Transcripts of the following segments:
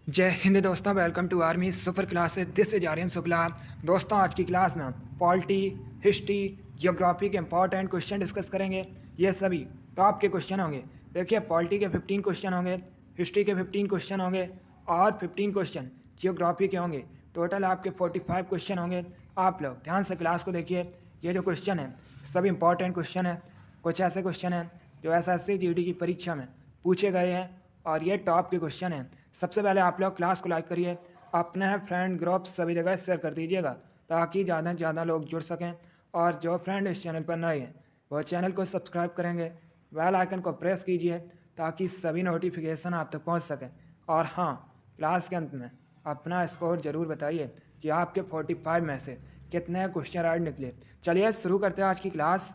जय हिंद दोस्तों, welcome to army super classes. This is Aryan Shukla. दोस्तों, आज की क्लास में हम पॉलिटी, हिस्ट्री, जियोग्राफी के इंपॉर्टेंट क्वेश्चन डिस्कस करेंगे। ये सभी टॉप के क्वेश्चन होंगे। देखिए, पॉलिटी के 15 क्वेश्चन होंगे, हिस्ट्री के 15 क्वेश्चन होंगे और 15 क्वेश्चन जियोग्राफी के होंगे। टोटल आपके 45 क्वेश्चन होंगे। आप लोग ध्यान से क्लास को देखिए। ये जो क्वेश्चन है सभी इंपॉर्टेंट क्वेश्चन है। कुछ ऐसे क्वेश्चन हैं जो एसएससी जीडी की परीक्षा में पूछे गए हैं और ये टॉप के क्वेश्चन हैं। सबसे पहले आप लोग क्लास को लाइक करिए, अपने फ्रेंड ग्रुप सभी जगह शेयर कर दीजिएगा ताकि ज़्यादा से ज़्यादा लोग जुड़ सकें। और जो फ्रेंड इस चैनल पर नए हैं वो चैनल को सब्सक्राइब करेंगे, बेल आइकन को प्रेस कीजिए ताकि सभी नोटिफिकेशन आप तक पहुंच सकें। और हाँ, क्लास के अंत में अपना स्कोर ज़रूर बताइए कि आपके 45 में से कितने क्वेश्चन राइट निकले। चलिए शुरू करते हैं आज की क्लास।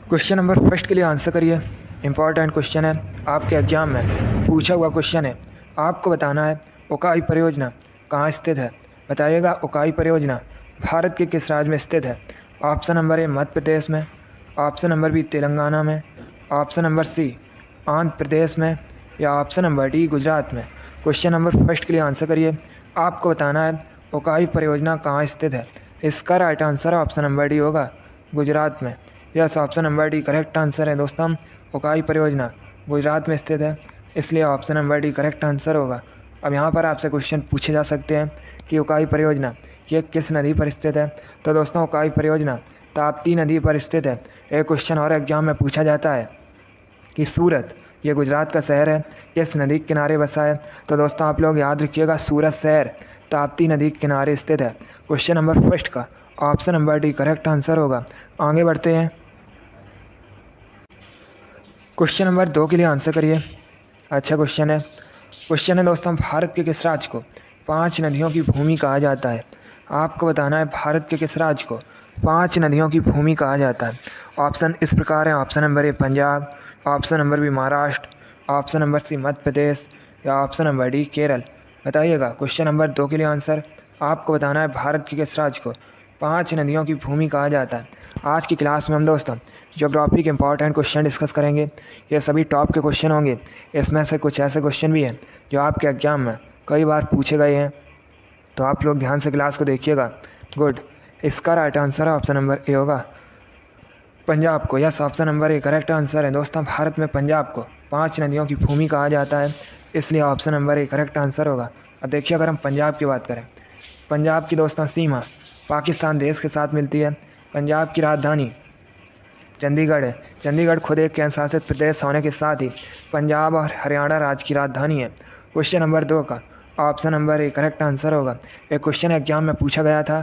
क्वेश्चन नंबर फर्स्ट के लिए आंसर करिए। इम्पॉर्टेंट क्वेश्चन है, आपके एग्जाम में पूछा हुआ क्वेश्चन है। आपको बताना है उकाई परियोजना कहाँ स्थित है। बताइएगा उकाई परियोजना भारत के किस राज्य में स्थित है। ऑप्शन नंबर ए मध्य प्रदेश में, ऑप्शन नंबर बी तेलंगाना में, ऑप्शन नंबर सी आंध्र प्रदेश में या ऑप्शन नंबर डी गुजरात में। क्वेश्चन नंबर फर्स्ट के लिए आंसर करिए। आपको बताना है उकाई परियोजना कहाँ स्थित है। इसका right answer option number D होगा, गुजरात में। Yes, option number D correct answer है दोस्तों। उकाई परियोजना गुजरात में स्थित है, इसलिए option number D correct answer होगा। अब यहाँ पर आपसे क्वेश्चन पूछे जा सकते हैं कि उकाई परियोजना ये किस नदी पर स्थित है। तो दोस्तों, उकाई परियोजना ताप्ती नदी पर स्थित है। एक क्वेश्चन और एग्जाम में पूछा जाता है कि सूरत ये गुजरात का शहर है, किस नदी के किनारे बसा है। तो दोस्तों, आप लोग याद रखिएगा, सूरत शहर ताप्ती नदी के किनारे स्थित है। क्वेश्चन नंबर फर्स्ट का option number D correct answer होगा। आगे बढ़ते हैं, क्वेश्चन नंबर 2 के लिए आंसर करिए। अच्छा क्वेश्चन है दोस्तों, भारत के किस राज्य को 5 नदियों की भूमि कहा जाता है। आपको बताना है भारत के किस राज्य को 5 नदियों की भूमि कहा जाता है। ऑप्शन इस प्रकार है, option number A Punjab, option number B Maharashtra, option number C Madhya Pradesh या ऑप्शन नंबर डी केरल। बताइएगा क्वेश्चन नंबर 2 के लिए आंसर। आपको बताना है भारत के किस राज्य को 5 नदियों की भूमि कहा जाता है। आज की क्लास में हम दोस्तों ज्योग्राफी के इंपॉर्टेंट क्वेश्चन डिस्कस करेंगे। ये सभी टॉप के क्वेश्चन होंगे। इसमें से कुछ ऐसे क्वेश्चन भी हैं जो आपके एग्जाम में कई बार पूछे गए हैं, तो आप लोग ध्यान से क्लास को देखिएगा। गुड, इसका राइट आंसर है ऑप्शन नंबर ए होगा, पंजाब को। Yes, option number A correct answer है दोस्तों। भारत में पंजाब को 5 नदियों की भूमि कहा जाता है, इसलिए option number A correct answer होगा। अब देखिए, अगर हम पंजाब की बात करें, पंजाब की दोस्तों सीमा पाकिस्तान देश के साथ मिलती है। पंजाब की राजधानी चंडीगढ़ है। चंडीगढ़ खुद एक केंद्र शासित प्रदेश होने के साथ ही पंजाब और हरियाणा राज्य की राजधानी है। क्वेश्चन नंबर 2 का option number A correct answer होगा। एक क्वेश्चन एग्जाम में पूछा गया था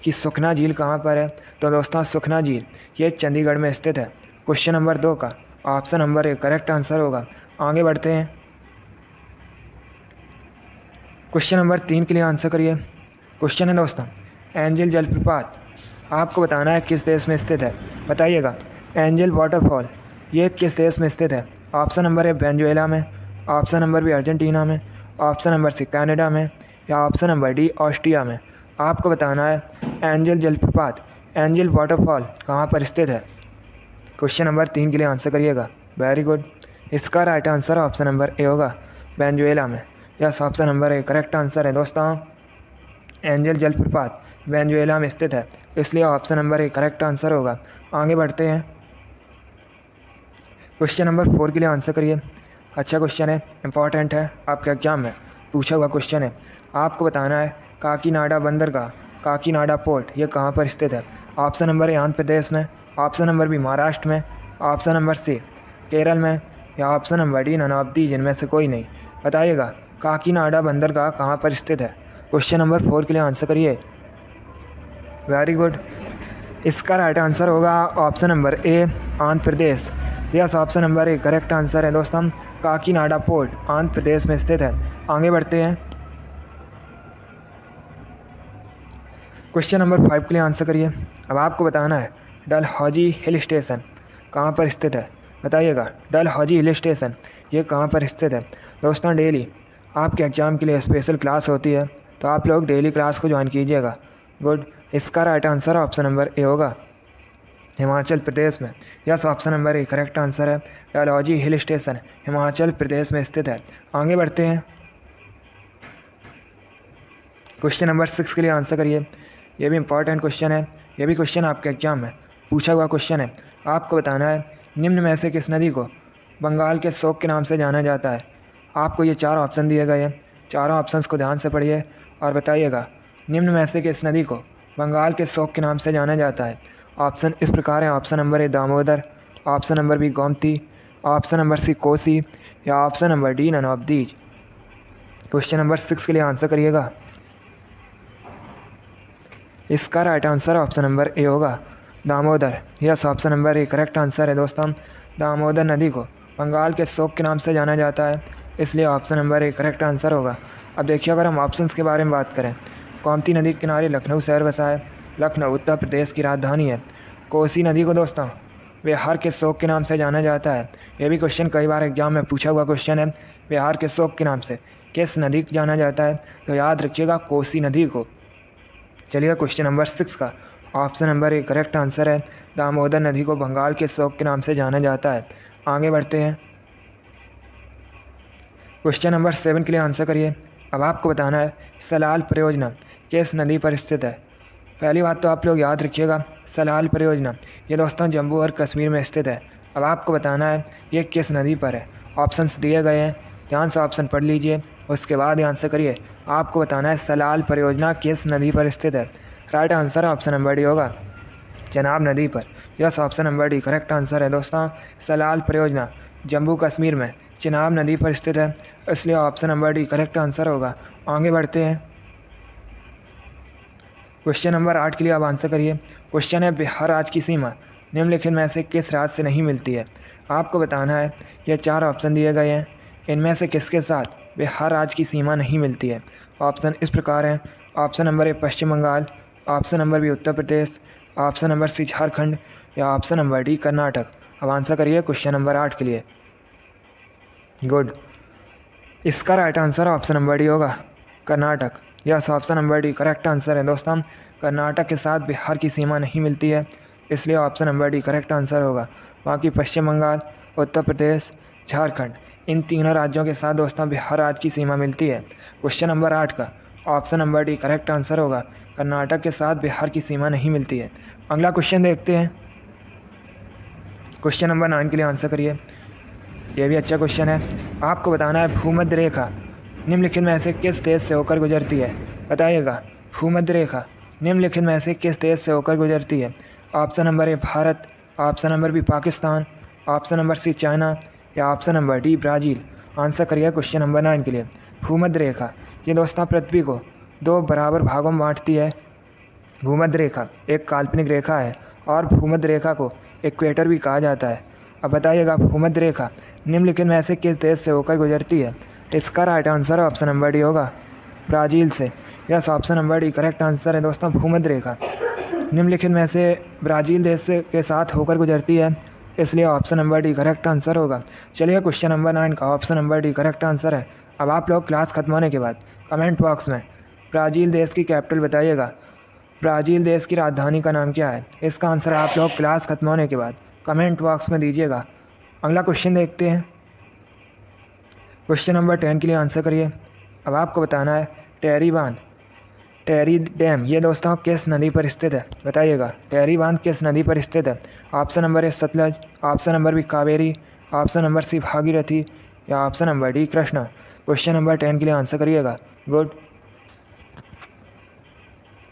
कि सुखना झील कहाँ पर है। तो दोस्तों, सुखना झील ये चंडीगढ़ में स्थित है। क्वेश्चन नंबर 2 का option number A correct answer होगा। आगे बढ़ते हैं, क्वेश्चन नंबर 3 के लिए आंसर करिए। क्वेश्चन है दोस्तों, एंजल जलप्रपात आपको बताना है किस देश में स्थित है। बताइएगा एंजल वाटरफॉल ये किस देश में स्थित है। ऑप्शन नंबर ए वेनेजुएला में, ऑप्शन नंबर बी अर्जेंटीना में, ऑप्शन नंबर सी कनाडा में या ऑप्शन नंबर डी ऑस्ट्रिया में। आपको बताना है एंजल जलप्रपात, एंजल वाटरफॉल कहाँ पर स्थित है। क्वेश्चन नंबर 3 के लिए आंसर करिएगा। वेरी गुड, इसका right answer option number A होगा, वेनेजुएला में। Yes, option number A correct answer है दोस्तों। एंजल जलप्रपात वेनेजुएला में स्थित है, इसलिए option number A correct answer होगा। आगे बढ़ते हैं, क्वेश्चन नंबर 4 के लिए आंसर करिए। अच्छा क्वेश्चन है, इंपॉर्टेंट है, आपके एग्जाम में पूछा हुआ क्वेश्चन है। आपको बताना है काकीनाडा बंदरगाह, काकीनाडा पोर्ट ये कहाँ पर स्थित है। ऑप्शन नंबर ए आंध्र प्रदेश में, ऑप्शन नंबर बी महाराष्ट्र में, ऑप्शन नंबर सी केरल में या option number D none of the जिनमें से कोई नहीं। बताइएगा काकीनाडा बंदरगाह कहाँ पर स्थित है। क्वेश्चन नंबर 4 के लिए आंसर करिए। वेरी गुड, इसका राइट आंसर होगा option number A Andhra Pradesh. Yes, option number A correct answer है दोस्तों। काकीनाडा पोर्ट आंध्र प्रदेश में स्थित है। आगे बढ़ते हैं, क्वेश्चन नंबर 5 के लिए आंसर करिए। अब आपको बताना है डलहौजी हिल स्टेशन कहाँ पर स्थित है। बताइएगा डलहौजी हिल स्टेशन ये कहाँ पर स्थित है। दोस्तों, डेली आपके एग्ज़ाम के लिए स्पेशल क्लास होती है, तो आप लोग डेली क्लास को ज्वाइन कीजिएगा। गुड, इसका right answer option number A होगा। हिमाचल प्रदेश में। Yes, option number A correct answer है। डलहौजी हिल स्टेशन हिमाचल प्रदेश में स्थित है। आगे बढ़ते हैं, क्वेश्चन नंबर 6 के लिए आंसर करिए। ये भी इंपॉर्टेंट क्वेश्चन है, ये भी क्वेश्चन आपके एग्जाम में पूछा हुआ क्वेश्चन है। आपको बताना है निम्न में से किस नदी को बंगाल के शोक के नाम से जाना जाता है। आपको ये 4 ऑप्शन दिए गए हैं, चारों ऑप्शंस को ध्यान से पढ़िए और बताइएगा निम्न में से किस नदी को बंगाल के शोक के नाम से जाना जाता है। ऑप्शन इस प्रकार हैं, option number A Damodar, option number B Gomti, option number C Kosi या option number D none of these. Question number 6 के लिए आंसर करिएगा। इसका right answer option number A होगा, Damodar. Yes, option number A correct answer है दोस्तों। दामोदर नदी को बंगाल के शोक के नाम से जाना जाता है, इसलिए option number A correct answer होगा। अब देखिए, अगर हम ऑप्शंस के बारे में बात करें, गोमती नदी के किनारे लखनऊ शहर बसा है। लखनऊ उत्तर प्रदेश की राजधानी है। कोसी नदी को दोस्तों बिहार के शोक के नाम से जाना जाता है। यह भी क्वेश्चन कई बार एग्जाम में पूछा हुआ क्वेश्चन है, बिहार के शोक के नाम से किस नदी को जाना जाता है, तो याद रखिएगा कोसी नदी को। चलिए, क्वेश्चन नंबर 6 का option number A correct answer है, दामोदर नदी को बंगाल के शोक के नाम से जाना जाता है। आगे बढ़ते हैं, क्वेश्चन नंबर 7 के लिए आंसर करिए। अब आपको बताना है सलाल परियोजना किस नदी पर स्थित है। पहली बात तो आप लोग याद रखिएगा, सलाल परियोजना ये दोस्तों जम्मू और कश्मीर में स्थित है। अब आपको बताना है ये किस नदी पर है। ऑप्शंस दिए गए हैं, ध्यान से ऑप्शन पढ़ लीजिए, उसके बाद आंसर करिए। आपको बताना है सलाल परियोजना किस नदी पर स्थित है। Right answer option number D होगा, चेनाब नदी पर। Yes, option number D correct answer है दोस्तों। सलाल परियोजना जम्मू कश्मीर में चेनाब नदी पर स्थित है, इसलिए option number D correct answer होगा। आगे बढ़ते हैं, क्वेश्चन नंबर 8 के लिए आप आंसर करिए। क्वेश्चन है बिहार राज्य की सीमा निम्नलिखित में से किस राज्य से नहीं मिलती है। आपको बताना है ये 4 ऑप्शन दिए गए हैं, इनमें से किसके साथ बिहार राज्य की सीमा नहीं मिलती है। ऑप्शन इस प्रकार हैं, option number A Paschim Bangal, option number B Uttar Pradesh, option number C Jharkhand या ऑप्शन नंबर डी कर्नाटक। अब आंसर करिए क्वेश्चन नंबर 8 के लिए। गुड, इसका right answer option number D होगा, Karnataka. Yes, option number D correct answer है दोस्तों। कर्नाटक के साथ बिहार की सीमा नहीं मिलती है, इसलिए option number D correct answer होगा। बाकी पश्चिम बंगाल, उत्तर प्रदेश, झारखंड, इन तीनों राज्यों के साथ दोस्तों बिहार राज्य की सीमा मिलती है। क्वेश्चन नंबर 8 का option number D correct answer होगा, कर्नाटक के साथ बिहार की सीमा नहीं मिलती है। अगला क्वेश्चन देखते हैं, क्वेश्चन नंबर 9 के लिए आंसर करिए। यह भी अच्छा क्वेश्चन है। आपको बताना है भूमध्य रेखा निम्नलिखित में से किस देश से होकर गुजरती है। बताइएगा भूमध्य रेखा निम्नलिखित में से किस देश से होकर गुजरती है। Option number A Bharat, option number B Pakistan, option number C China या option number D Brazil. Answer करिए क्वेश्चन नंबर 9 के लिए। भूमध्य रेखा ये दोस्तों पृथ्वी को 2 बराबर भागों में बांटती है। भूमध्य रेखा एक काल्पनिक रेखा है और भूमध्य रेखा को इक्वेटर भी कहा जाता है। अब बताइएगा भूमध्य रेखा निम्नलिखित में से किस देश से होकर गुजरती है। इसका right answer option number D होगा, ब्राज़ील से। Yes, option number D correct answer है दोस्तों। भूमध्य रेखा निम्नलिखित में से ब्राज़ील देश के साथ होकर गुजरती है, इसलिए option number D correct answer होगा। चलिए, क्वेश्चन नंबर 9 का option number D correct answer है। अब आप लोग क्लास खत्म होने के बाद कमेंट बॉक्स में ब्राज़ील देश की कैपिटल बताइएगा। ब्राज़ील देश की राजधानी का नाम क्या है, इसका आंसर आप लोग क्लास खत्म होने के बाद कमेंट बॉक्स में दीजिएगा। अगला क्वेश्चन देखते हैं, क्वेश्चन नंबर 10 के लिए आंसर करिए। अब आपको बताना है टेहरी बांध, टेहरी डैम ये दोस्तों किस नदी पर स्थित है। बताइएगा टेहरी बांध किस नदी पर स्थित है। Option number A Sutlej, option number B Kaveri, option number C Bhagirathi या option number D Krishna. Question number 10 के लिए आंसर करिएगा। गुड,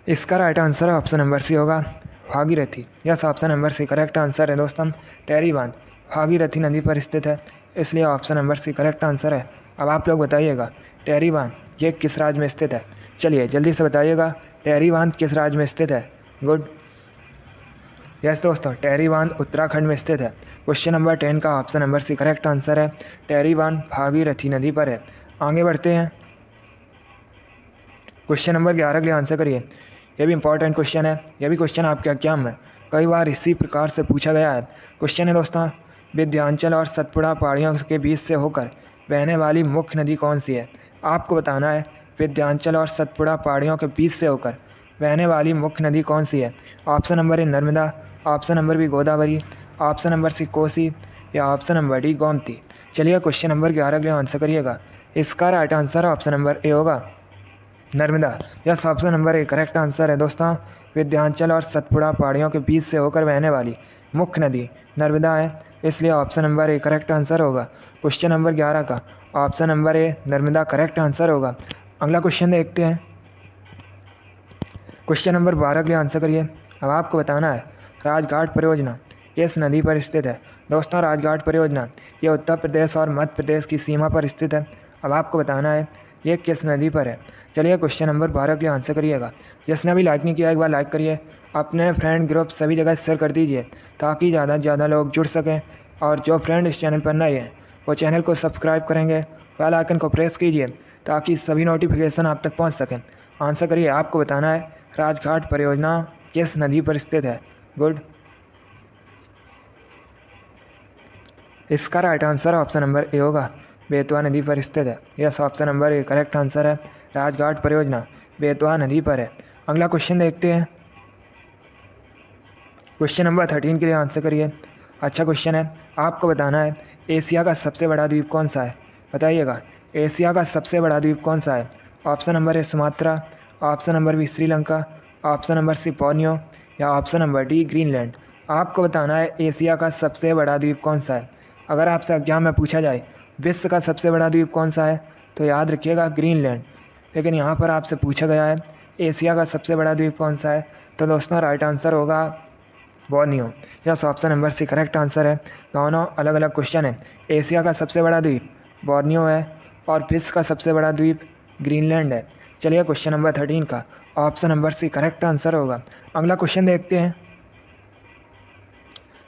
इसका right answer option number C होगा, Bhagirathi. Yes, option number C correct answer है दोस्तों। टेहरी बांध भागीरथी नदी पर स्थित है, इसलिए option number C correct answer है। अब आप लोग बताइएगा टेहरी बांध ये किस राज्य में स्थित है। चलिए जल्दी से बताइएगा टेहरी बांध किस राज्य में स्थित है। गुड, यस दोस्तों, टेहरी बांध उत्तराखंड में स्थित है। क्वेश्चन नंबर 10 का option number C correct answer है, टेहरी बांध भागीरथी नदी पर है। आगे बढ़ते हैं, क्वेश्चन नंबर 11 के लिए आंसर करिए। यह भी इंपॉर्टेंट क्वेश्चन है, यह भी क्वेश्चन आपके एग्जाम में कई बार इसी प्रकार से पूछा गया है। क्वेश्चन है दोस्तों, विंध्याचल और सतपुड़ा पहाड़ियों के बीच से होकर बहने वाली मुख्य नदी कौन सी है। आपको बताना है विंध्याचल और सतपुड़ा पहाड़ियों के बीच से होकर बहने वाली मुख्य नदी कौन सी है। Option number A Narmada, option number B Godavari, option number C Kosi या ऑप्शन नंबर डी गोमती। चलिए क्वेश्चन नंबर 11 के लिए आंसर करिएगा। इसका right answer option number A होगा Narmada. Yes, option number A correct answer है दोस्तों। विंध्याचल और सतपुड़ा पहाड़ियों के बीच से होकर बहने वाली मुख्य नदी नर्मदा है, इसलिए option number A correct answer होगा। क्वेश्चन नंबर 11 का option number A Narmada correct answer होगा। अगला क्वेश्चन देखते हैं। क्वेश्चन नंबर 12 के लिए आंसर करिए। अब आपको बताना है राजघाट परियोजना किस नदी पर स्थित है। दोस्तों, राजघाट परियोजना ये उत्तर प्रदेश और मध्य प्रदेश की सीमा पर स्थित है। अब आपको बताना है ये किस नदी पर है। चलिए क्वेश्चन नंबर 12 के लिए आंसर करिएगा। जिसने अभी लाइक नहीं किया एक बार लाइक करिए, अपने फ्रेंड ग्रुप सभी जगह शेयर कर दीजिए ताकि ज़्यादा से ज़्यादा लोग जुड़ सकें। और जो फ्रेंड इस चैनल पर नए हैं वो चैनल को सब्सक्राइब करेंगे, बेल आइकन को प्रेस कीजिए ताकि सभी नोटिफिकेशन आप तक पहुंच सकें। आंसर करिए। आपको बताना है राजघाट परियोजना किस नदी पर स्थित है। गुड। इसका right answer option number A होगा बेतवा नदी पर स्थित है। Yes, option number A correct answer है। राजघाट परियोजना बेतवा नदी पर है। अगला क्वेश्चन देखते हैं। क्वेश्चन नंबर 13 के लिए आंसर करिए। अच्छा क्वेश्चन है। आपको बताना है एशिया का सबसे बड़ा द्वीप कौन सा है। बताइएगा एशिया का सबसे बड़ा द्वीप कौन सा है। Option number A Sumatra, option number B Sri Lanka, option number C Borneo या ऑप्शन नंबर डी ग्रीनलैंड। आपको बताना है एशिया का सबसे बड़ा द्वीप कौन सा है। अगर आपसे एग्जाम में पूछा जाए विश्व का सबसे बड़ा द्वीप कौन सा है तो याद रखिएगा ग्रीनलैंड। लेकिन यहाँ पर आपसे पूछा गया है एशिया का सबसे बड़ा द्वीप कौन सा है, तो दोस्तों राइट आंसर होगा Borneo. Yes, option number C correct answer है। दोनों अलग अलग क्वेश्चन है। एशिया का सबसे बड़ा द्वीप बोर्नियो है और विश्व का सबसे बड़ा द्वीप ग्रीनलैंड है। चलिए क्वेश्चन नंबर 13 का option number C correct answer होगा। अगला क्वेश्चन देखते हैं।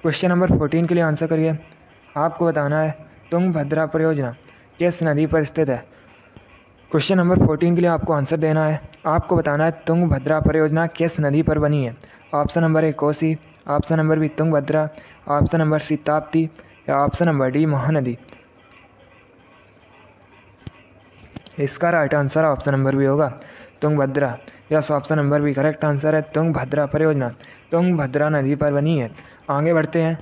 क्वेश्चन नंबर 14 के लिए आंसर करिए। आपको बताना है तुंगभद्रा परियोजना किस नदी पर स्थित है। क्वेश्चन नंबर 14 के लिए आपको आंसर देना है। आपको बताना है तुंगभद्रा परियोजना किस नदी पर बनी है। Option number A Kosi, option number B Tungabhadra, option number C Tapti या ऑप्शन नंबर डी महानदी। इसका right answer option number B होगा Tungabhadra. Yes, option number B correct answer है। तुंगभद्रा परियोजना तुंगभद्रा नदी पर बनी है। आगे बढ़ते हैं।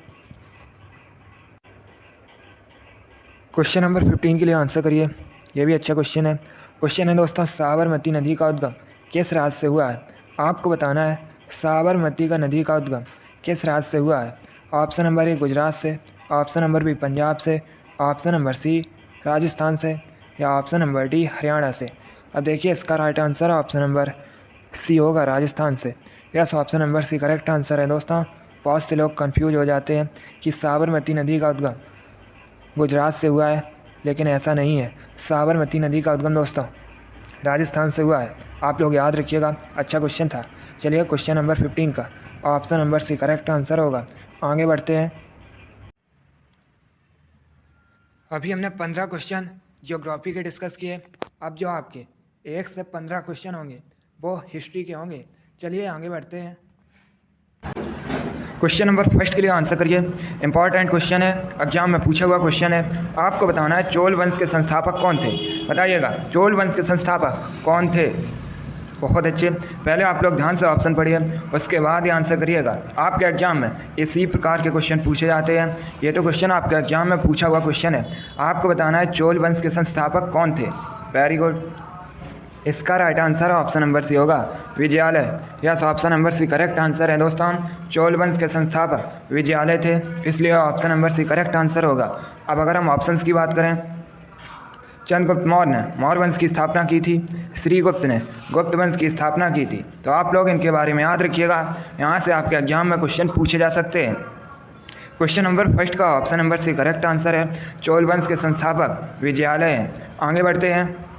क्वेश्चन नंबर 15 के लिए आंसर करिए। ये भी अच्छा क्वेश्चन है। क्वेश्चन है दोस्तों साबरमती नदी का उद्गम किस राज्य से हुआ है। आपको बताना है साबरमती का नदी का उद्गम किस राज्य से हुआ है। ऑप्शन नंबर ए गुजरात से, ऑप्शन नंबर बी पंजाब से, ऑप्शन नंबर सी राजस्थान से या ऑप्शन नंबर डी हरियाणा से। अब देखिए इसका right answer option number C होगा राजस्थान से। Yes, option number C correct answer है दोस्तों। बहुत से लोग कंफ्यूज हो जाते हैं कि साबरमती नदी का उद्गम गुजरात से हुआ है, लेकिन ऐसा नहीं है। साबरमती नदी का उद्गम दोस्तों राजस्थान से हुआ है। आप लोग याद रखिएगा। अच्छा क्वेश्चन था। चलिए क्वेश्चन नंबर 15 का option number C correct answer होगा। आगे बढ़ते हैं। अभी हमने 15 क्वेश्चन ज्योग्राफी के डिस्कस किए। अब जो आपके 1 से 15 क्वेश्चन होंगे वो हिस्ट्री के होंगे। चलिए आगे बढ़ते हैं। क्वेश्चन नंबर फर्स्ट के लिए आंसर करिए। इंपॉर्टेंट क्वेश्चन है, एग्जाम में पूछा हुआ क्वेश्चन है। आपको बताना है चोल वंश के संस्थापक कौन थे। बताइएगा चोल वंश के संस्थापक कौन थे। बहुत अच्छे। पहले आप लोग ध्यान से ऑप्शन पढ़िए, उसके बाद ही आंसर करिएगा। आपके एग्जाम में इसी प्रकार के क्वेश्चन पूछे जाते हैं। ये तो क्वेश्चन आपके एग्जाम में पूछा हुआ क्वेश्चन है। आपको बताना है चोल वंश के संस्थापक कौन थे। Very good. इसका right answer option number C होगा Vijayalaya. Yes, option number C correct answer है दोस्तों। चोल वंश के संस्थापक विजयालय थे, इसलिए option number C correct answer होगा। अब अगर हम ऑप्शंस की बात करें, चंद्रगुप्त मौर्य ने मौर्य वंश की स्थापना की थी, श्रीगुप्त ने गुप्त वंश की स्थापना की थी। तो आप लोग इनके बारे में याद रखिएगा, यहाँ से आपके एग्जाम में क्वेश्चन पूछे जा सकते हैं। क्वेश्चन नंबर फर्स्ट का option number C correct answer है। चोल वंश के संस्थापक विजयालय हैं। आगे बढ़ते हैं।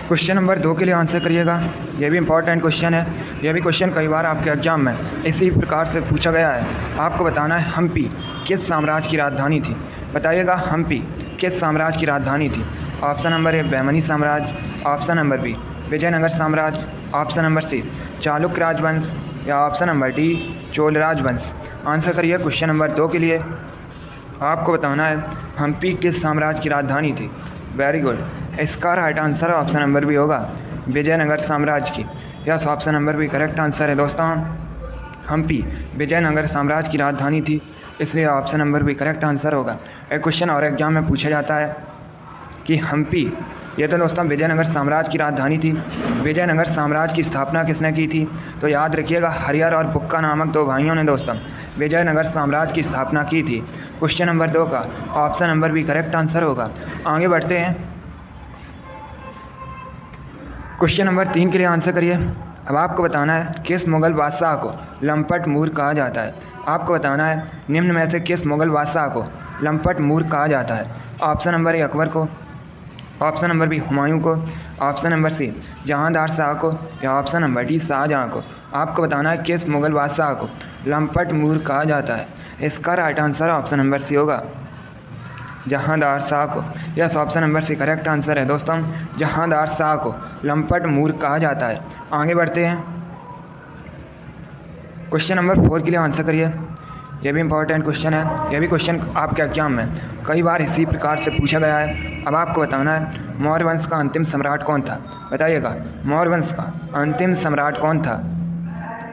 क्वेश्चन नंबर 2 के लिए आंसर करिएगा। यह भी इंपॉर्टेंट क्वेश्चन है। यह भी क्वेश्चन कई बार आपके एग्जाम में इसी प्रकार से पूछा गया है। आपको बताना है हम्पी किस साम्राज्य की राजधानी थी। बताइएगा हम्पी किस साम्राज्य की राजधानी थी। ऑप्शन नंबर ए बहमनी साम्राज्य, ऑप्शन नंबर बी विजयनगर साम्राज्य, ऑप्शन नंबर सी चालुक्य राजवंश या ऑप्शन नंबर डी चोल राजवंश। आंसर करिए क्वेश्चन नंबर 2 के लिए। आपको बताना है हम्पी किस साम्राज्य की राजधानी थी। Very good. इसका right answer option number B होगा विजयनगर साम्राज्य की। Yes, option number B correct answer है दोस्तों। हम्पी विजयनगर साम्राज्य की राजधानी थी, इसलिए option number B correct answer होगा। एक क्वेश्चन और एग्जाम में पूछा जाता है कि हम्पी, ये तो दोस्तों विजयनगर साम्राज्य की राजधानी थी। विजयनगर साम्राज्य की स्थापना किसने की थी? तो याद रखिएगा हरिहर और बुक्का नामक दो भाइयों ने दोस्तों विजयनगर साम्राज्य की स्थापना की थी। क्वेश्चन नंबर 2 का option number B correct answer होगा। आगे बढ़ते हैं, क्वेश्चन नंबर 3 के लिए आंसर करिए। अब आपको बताना है किस मुग़ल बादशाह को लंपट मूर कहा जाता है। आपको बताना है निम्न में से किस मुग़ल बादशाह को लंपट मूर कहा जाता है। ऑप्शन नंबर ए अकबर को, ऑप्शन नंबर बी हुमायूं को, option number C Jahandar Shah को, या ऑप्शन नंबर डी शाहजहां को। आपको बताना है किस मुग़ल बादशाह को लंपट मूर कहा जाता है। इसका right answer option number C होगा, जहांदार शाह को। Yes, option number C correct answer है दोस्तों, जहांदार शाह को लंपट मूर कहा जाता है। आगे बढ़ते हैं, क्वेश्चन नंबर 4 के लिए आंसर करिए। यह भी इंपॉर्टेंट क्वेश्चन है, यह भी क्वेश्चन आपके एग्जाम में कई बार इसी प्रकार से पूछा गया है। अब आपको बताना है मौर्य वंश का अंतिम सम्राट कौन था। बताइएगा मौर्य वंश का अंतिम सम्राट कौन था।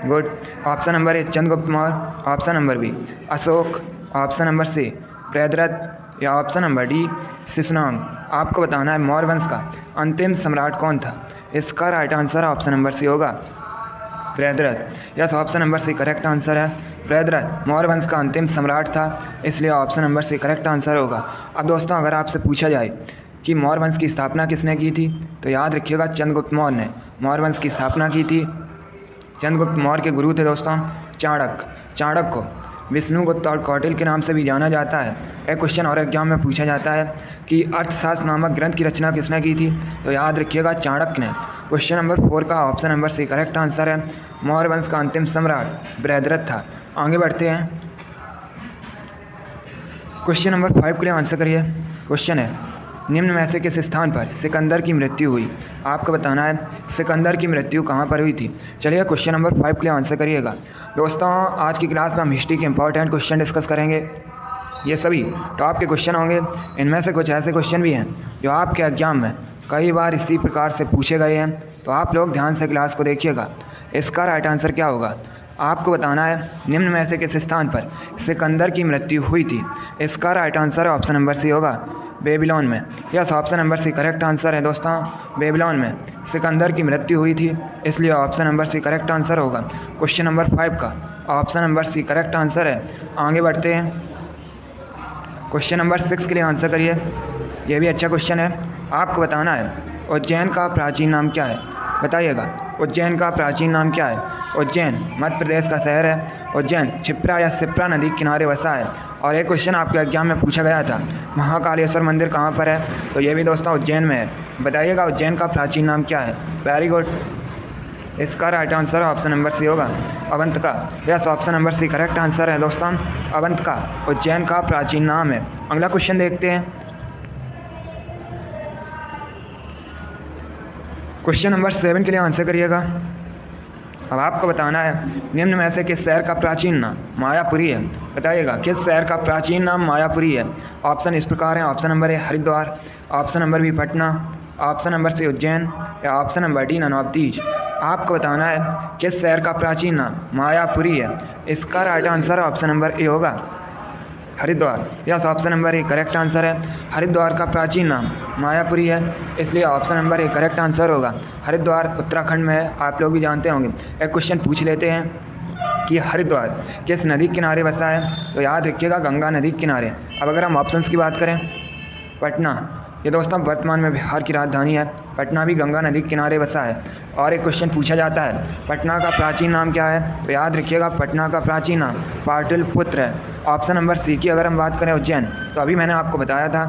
Good. Option number A Chandragupta Maurya, option number B Ashoka, option number C Priyadrath, या ऑप्शन नंबर डी शिशुनाग। आपको बताना है मौर्य वंश का अंतिम सम्राट कौन था। इसका right answer option number C होगा, Priyadrath. Yes, option number C correct answer है, प्रियद्रथ मौर्य वंश का अंतिम सम्राट था, इसलिए option number C correct answer होगा। अब दोस्तों अगर आपसे पूछा जाए कि मौर्य वंश की स्थापना किसने की थी, तो याद रखिएगा चंद्रगुप्त मौर्य ने मौर्य वंश की स्थापना की थी। चंद्रगुप्त मौर्य के गुरु थे दोस्तों चाणक्य। चाणक्य को विष्णुगुप्त और कौटिल्य के नाम से भी जाना जाता है। एक क्वेश्चन और एग्जाम में पूछा जाता है कि अर्थशास्त्र नामक ग्रंथ की रचना किसने की थी, तो याद रखिएगा चाणक्य ने। क्वेश्चन नंबर 4 का option number C correct answer है, मौर्य वंश का अंतिम सम्राट प्रियद्रथ था। आगे बढ़ते हैं, क्वेश्चन नंबर 5 के लिए आंसर करिए। क्वेश्चन है निम्न में से किस स्थान पर सिकंदर की मृत्यु हुई। आपको बताना है सिकंदर की मृत्यु कहाँ पर हुई थी। चलिए क्वेश्चन नंबर 5 के लिए आंसर करिएगा। दोस्तों आज की क्लास में हम हिस्ट्री के इंपॉर्टेंट क्वेश्चन डिस्कस करेंगे। ये सभी टॉप के क्वेश्चन होंगे। इनमें से कुछ ऐसे क्वेश्चन भी हैं जो आपके एग्जाम में कई बार इसी प्रकार से पूछे गए हैं, तो आप लोग ध्यान से क्लास को देखिएगा। इसका राइट आंसर क्या होगा। आपको बताना है निम्न में से किस स्थान पर सिकंदर की मृत्यु हुई थी। इसका right answer option number C होगा, बेबीलोन में। Yes, option number C correct answer है दोस्तों, बेबीलोन में सिकंदर की मृत्यु हुई थी, इसलिए option number C correct answer होगा। क्वेश्चन नंबर 5 का option number C correct answer है। आगे बढ़ते हैं, क्वेश्चन नंबर 6 के लिए आंसर करिए। यह भी अच्छा क्वेश्चन है। आपको बताना है उज्जैन का प्राचीन नाम क्या है। बताइएगा उज्जैन का प्राचीन नाम क्या है। उज्जैन मध्य प्रदेश का शहर है। उज्जैन क्षिप्रा या शिप्रा नदी के किनारे बसा है। और एक क्वेश्चन आपके एग्जाम में पूछा गया था महाकालेश्वर मंदिर कहाँ पर है, तो ये भी दोस्तों उज्जैन में है। बताइएगा उज्जैन का प्राचीन नाम क्या है। Very good. इसका right answer option number C होगा, Avantika. Yes, option number C correct answer है दोस्तों, अवंतिका उज्जैन का प्राचीन नाम है। अगला क्वेश्चन देखते हैं, क्वेश्चन नंबर 7 के लिए आंसर करिएगा। अब आपको बताना है निम्न में से किस शहर का प्राचीन नाम मायापुरी है। बताइएगा किस शहर का प्राचीन नाम मायापुरी है। ऑप्शन इस प्रकार हैं, option number A Haridwar, option number B Patna, option number C Ujjain, या ऑप्शन नंबर डी ननौतीज। आपको बताना है किस शहर का प्राचीन नाम मायापुरी है। इसका right answer option number A होगा, Haridwar. Yes, option number A correct answer है, हरिद्वार का प्राचीन नाम मायापुरी है, इसलिए option number A correct answer होगा। हरिद्वार उत्तराखंड में है, आप लोग भी जानते होंगे। एक क्वेश्चन पूछ लेते हैं कि हरिद्वार किस नदी के किनारे बसा है, तो याद रखिएगा गंगा नदी के किनारे। अब अगर हम ऑप्शंस की बात करें, पटना, ये दोस्तों वर्तमान में बिहार की राजधानी है। पटना भी गंगा नदी के किनारे बसा है। और एक क्वेश्चन पूछा जाता है पटना का प्राचीन नाम क्या है, तो याद रखिएगा पटना का प्राचीन नाम पाटलिपुत्र है। ऑप्शन नंबर सी की अगर हम बात करें उज्जैन, तो अभी मैंने आपको बताया था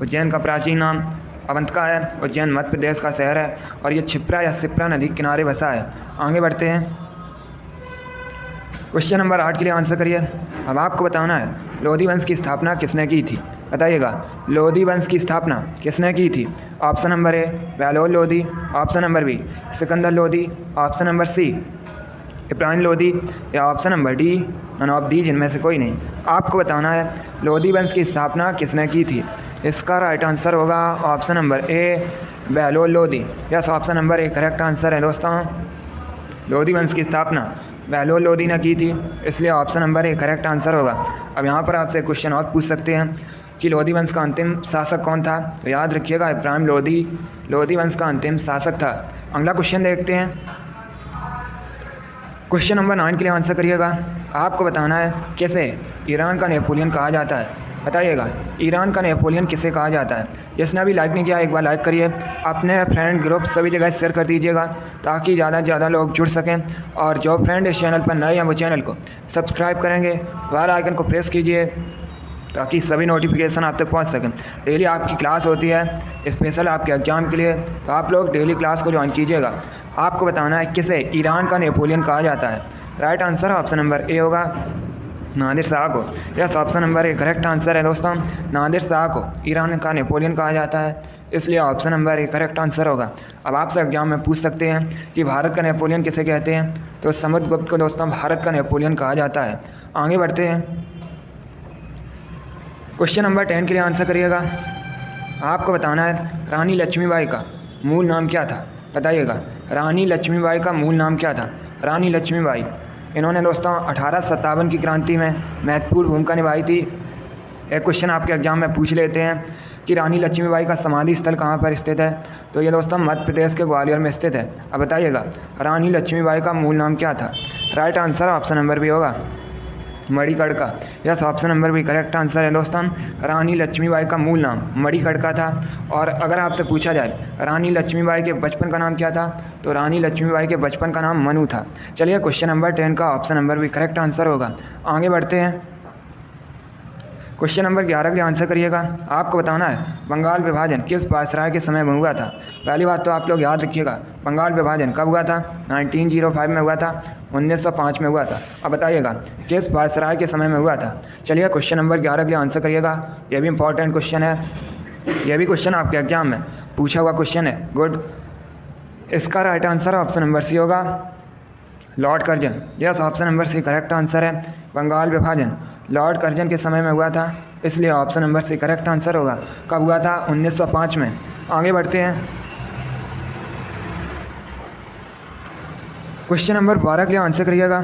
उज्जैन का प्राचीन नाम अवंतिका है। उज्जैन मध्य प्रदेश का शहर है और ये क्षिप्रा या शिप्रा नदी के किनारे बसा है। आगे बढ़ते हैं, क्वेश्चन नंबर 8 के लिए आंसर करिए। अब आपको बताना है लोधी वंश की स्थापना किसने की थी। बताइएगा लोधी वंश की स्थापना किसने की थी। Option number A Bahlol Lodi, option number B Sikandar Lodi, option number C Ibrahim Lodi, या option number D none of these, इनमें से कोई नहीं। आपको बताना है लोधी वंश की स्थापना किसने की थी। इसका राइट आंसर होगा option number A Bahlol Lodhi. Yes, option number A correct answer है दोस्तों, लोधी वंश की स्थापना बहलोल लोदी ने की थी, इसलिए option number A correct answer होगा। अब यहाँ पर आपसे क्वेश्चन और पूछ सकते हैं कि लोदी वंश का अंतिम शासक कौन था, तो याद रखिएगा इब्राहिम लोदी लोदी वंश का अंतिम शासक था। अगला क्वेश्चन देखते हैं। क्वेश्चन नंबर 9 के लिए आंसर करिएगा। आपको बताना है कैसे ईरान का नेपोलियन कहा जाता है, बताइएगा ईरान का नेपोलियन किसे कहा जाता है। जिसने अभी लाइक नहीं किया एक बार लाइक करिए, अपने फ्रेंड ग्रुप सभी जगह शेयर कर दीजिएगा ताकि ज़्यादा से ज़्यादा लोग जुड़ सकें। और जो फ्रेंड इस चैनल पर नए हैं वो चैनल को सब्सक्राइब करेंगे, बेल आइकन को प्रेस कीजिए ताकि सभी नोटिफिकेशन आप तक पहुंच सकें। डेली आपकी क्लास होती है स्पेशल आपके एग्जाम के लिए, तो आप लोग डेली क्लास को ज्वाइन कीजिएगा। आपको बताना है किसे ईरान का नेपोलियन कहा जाता है। Right answer option number A होगा, नादिर शाह को। Yes, option number A correct answer है दोस्तों, नादिर शाह को ईरान का नेपोलियन कहा जाता है, इसलिए option number A correct answer होगा। अब आपसे एग्जाम में पूछ सकते हैं कि भारत का नेपोलियन किसे कहते हैं, तो समुद्रगुप्त को दोस्तों भारत का नेपोलियन कहा जाता है। आगे बढ़ते हैं। क्वेश्चन नंबर 10 के लिए आंसर करिएगा। आपको बताना है रानी लक्ष्मीबाई का मूल नाम क्या था, बताइएगा रानी लक्ष्मीबाई का मूल नाम क्या था। रानी लक्ष्मीबाई, इन्होंने दोस्तों 1857 की क्रांति में महत्वपूर्ण भूमिका निभाई थी। एक क्वेश्चन आपके एग्जाम में पूछ लेते हैं कि रानी लक्ष्मीबाई का समाधि स्थल कहाँ पर स्थित है, तो ये दोस्तों मध्य प्रदेश के ग्वालियर में स्थित है। अब बताइएगा रानी लक्ष्मीबाई का मूल नाम क्या था। Right answer option number B होगा, Manikarnika. Yes, option number B correct answer है दोस्तों, रानी लक्ष्मीबाई का मूल नाम मणिकर्णिका था। और अगर आपसे पूछा जाए रानी लक्ष्मीबाई के बचपन का नाम क्या था, तो रानी लक्ष्मीबाई के बचपन का नाम मनु था। चलिए क्वेश्चन नंबर 10 का option number B correct answer होगा। आगे बढ़ते हैं। क्वेश्चन नंबर 11 के लिए आंसर करिएगा। आपको बताना है बंगाल विभाजन किस वायसराय के समय में हुआ था। पहली बात तो आप लोग याद रखिएगा, बंगाल विभाजन कब हुआ था, 1905 में हुआ था, 1905 में हुआ था। अब बताइएगा किस वायसराय के समय में हुआ था। चलिए क्वेश्चन नंबर 11 के लिए आंसर करिएगा। यह भी इंपॉर्टेंट क्वेश्चन है, यह भी क्वेश्चन आपके एग्जाम में पूछा हुआ क्वेश्चन है। गुड, इसका right answer option number C होगा, Lord Curzon. Yes, option number C correct answer है, बंगाल विभाजन लॉर्ड कर्जन के समय में हुआ था, इसलिए option number C correct answer होगा। कब हुआ था, 1905 में। आगे बढ़ते हैं। क्वेश्चन नंबर 12 के लिए आंसर करिएगा।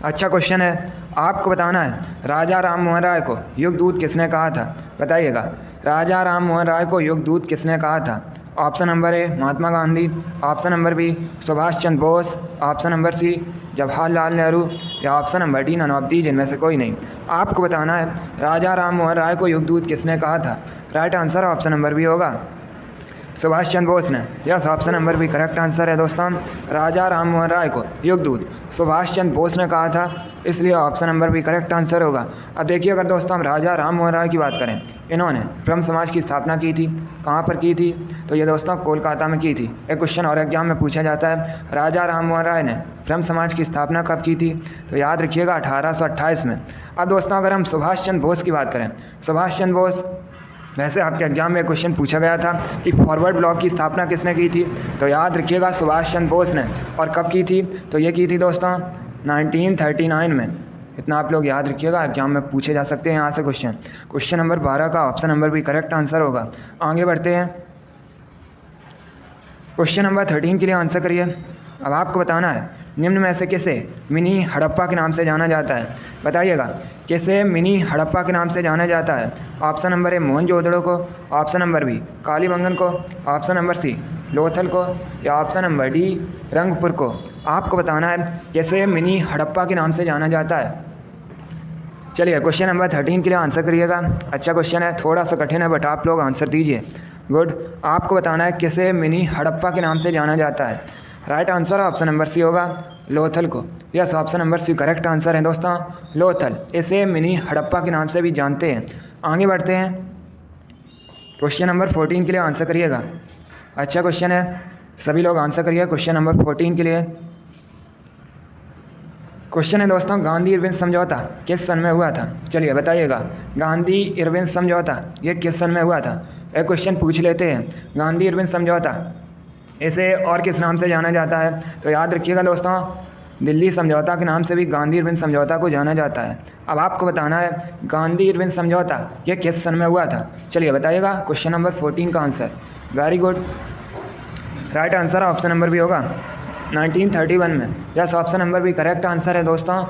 अच्छा क्वेश्चन है, आपको बताना है राजा राम मोहन राय को युगदूत किसने कहा था, बताइएगा राजा राम मोहन राय को युगदूत किसने कहा था। Option number A Mahatma Gandhi, option number B Subhash Chandra Bose, option number C Jawaharlal Nehru, या option number D none of these, इनमें से कोई नहीं। आपको बताना है राजा राम मोहन राय को युगदूत किसने कहा था। Right answer option number B होगा, सुभाष चंद्र बोस ने। Yes, option number B correct answer है दोस्तों, राजा राम मोहन राय को युगदूत सुभाष चंद्र बोस ने कहा था, इसलिए option number B correct answer होगा। अब देखिए अगर दोस्तों हम राजा राम मोहन राय की बात करें, इन्होंने ब्रह्म समाज की स्थापना की थी, कहाँ पर की थी, तो ये दोस्तों कोलकाता में की थी। एक क्वेश्चन और एग्जाम में पूछा जाता है राजा राम मोहन राय ने ब्रह्म समाज की स्थापना कब की थी, तो याद रखिएगा 1828 में। अब दोस्तों अगर हम सुभाष चंद्र बोस की बात करें, सुभाष चंद्र बोस, वैसे आपके एग्जाम में क्वेश्चन पूछा गया था कि फॉरवर्ड ब्लॉक की स्थापना किसने की थी, तो याद रखिएगा सुभाष चंद्र बोस ने। और कब की थी, तो ये की थी दोस्तों 1939 में। इतना आप लोग याद रखिएगा, एग्जाम में पूछे जा सकते हैं यहाँ से क्वेश्चन। क्वेश्चन नंबर 12 का option number B correct answer होगा। आगे बढ़ते हैं। क्वेश्चन नंबर 13 के लिए आंसर करिए। अब आपको बताना है निम्न में से किसे मिनी हड़प्पा के नाम से जाना जाता है, बताइएगा किसे मिनी हड़प्पा के नाम से जाना जाता है। ऑप्शन नंबर ए मोहनजोदड़ो को, ऑप्शन नंबर बी कालीबंगन को, ऑप्शन नंबर सी लोथल को, या ऑप्शन नंबर डी रंगपुर को। आपको बताना है किसे मिनी हड़प्पा के नाम से जाना जाता है। चलिए क्वेश्चन नंबर 13 के लिए आंसर करिएगा। अच्छा क्वेश्चन है, थोड़ा सा कठिन है बट आप लोग आंसर दीजिए। गुड, आपको बताना है किसे मिनी हड़प्पा के नाम से जाना जाता है। Right answer option number C होगा, लोथल को। Yes, option number C correct answer है दोस्तों, लोथल। इसे मिनी हड़प्पा के नाम से भी जानते हैं। आगे बढ़ते हैं। क्वेश्चन नंबर 14 के लिए आंसर करिएगा। अच्छा क्वेश्चन है, सभी लोग आंसर करिए क्वेश्चन नंबर 14 के लिए। क्वेश्चन है दोस्तों, गांधी इरविन समझौता किस सन में हुआ था। चलिए बताइएगा गांधी इरविन समझौता ये किस सन में हुआ था। एक क्वेश्चन पूछ लेते हैं, गांधी इरविन समझौता इसे और किस नाम से जाना जाता है, तो याद रखिएगा दोस्तों दिल्ली समझौता के नाम से भी गांधी इरविन समझौता को जाना जाता है। अब आपको बताना है गांधी इरविन समझौता ये किस सन में हुआ था। चलिए बताइएगा क्वेश्चन नंबर 14 का answer. Very good, right answer option number B होगा 1931 में। Yes, option number B correct answer है दोस्तों।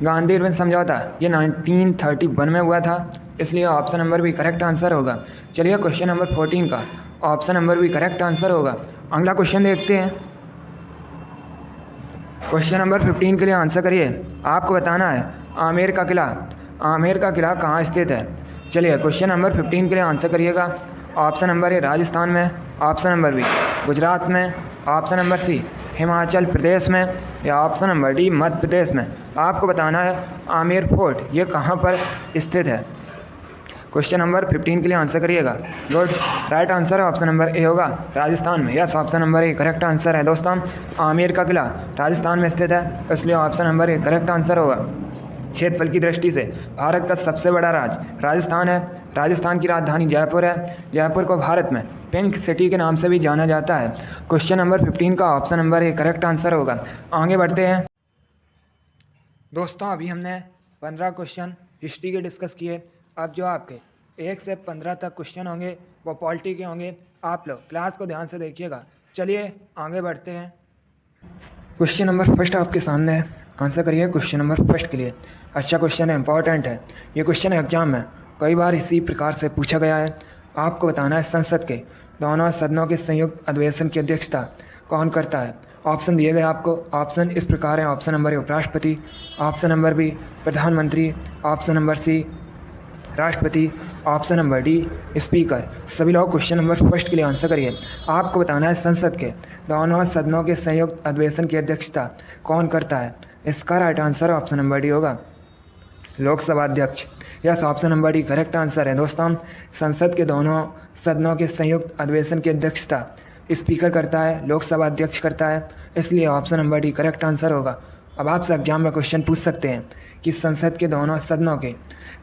गांधी इरविन समझौता ये 1931 में हुआ था, इसलिए option number B correct answer होगा। चलिए क्वेश्चन नंबर 14 का option number B correct answer होगा। अगला क्वेश्चन देखते हैं। क्वेश्चन नंबर 15 के लिए आंसर करिए। आपको बताना है आमेर का किला कहाँ स्थित है। चलिए क्वेश्चन नंबर 15 के लिए आंसर करिएगा। ऑप्शन नंबर ए राजस्थान में, ऑप्शन नंबर बी गुजरात में, ऑप्शन नंबर सी हिमाचल प्रदेश में, या option number D Madhya Pradesh में। आपको बताना है आमेर फोर्ट ये कहाँ पर स्थित है। क्वेश्चन नंबर 15 के लिए आंसर करिएगा। गुड, राइट आंसर है ऑप्शन नंबर ए होगा, राजस्थान में। Yes, option number A correct answer है दोस्तों। आमेर का किला राजस्थान में स्थित है, इसलिए option number A correct answer होगा। क्षेत्रफल की दृष्टि से भारत का सबसे बड़ा राज्य राजस्थान है। राजस्थान की राजधानी जयपुर है। जयपुर को भारत में पिंक सिटी के नाम से भी जाना जाता है। क्वेश्चन नंबर 15 का option number A correct answer होगा। आगे बढ़ते हैं दोस्तों। अभी हमने 15 क्वेश्चन हिस्ट्री के डिस्कस किए। अब जो आपके 1 से 15 तक क्वेश्चन होंगे वो पॉलिटी के होंगे। आप लोग क्लास को ध्यान से देखिएगा। चलिए आगे बढ़ते हैं। क्वेश्चन नंबर फर्स्ट आपके सामने है, आंसर करिए क्वेश्चन नंबर फर्स्ट के लिए। अच्छा क्वेश्चन है, इंपॉर्टेंट है। ये क्वेश्चन एग्जाम में कई बार इसी प्रकार से पूछा गया है। आपको बताना है संसद के दोनों सदनों के संयुक्त अधिवेशन की अध्यक्षता कौन करता है। ऑप्शन दिए गए आपको। ऑप्शन इस प्रकार है। ऑप्शन नंबर ए उपराष्ट्रपति, ऑप्शन नंबर बी प्रधानमंत्री, ऑप्शन नंबर सी राष्ट्रपति, ऑप्शन नंबर डी स्पीकर। सभी लोग क्वेश्चन नंबर फर्स्ट के लिए आंसर करिए। आपको बताना है संसद के दोनों सदनों के संयुक्त अधिवेशन की अध्यक्षता कौन करता है। इसका right answer option number D होगा, लोकसभा अध्यक्ष। Yes, option number D correct answer है दोस्तों। संसद के दोनों सदनों के संयुक्त अधिवेशन की अध्यक्षता स्पीकर करता है, लोकसभा अध्यक्ष करता है, इसलिए option number D correct answer होगा। अब आपसे एग्जाम में क्वेश्चन पूछ सकते हैं कि संसद के दोनों सदनों के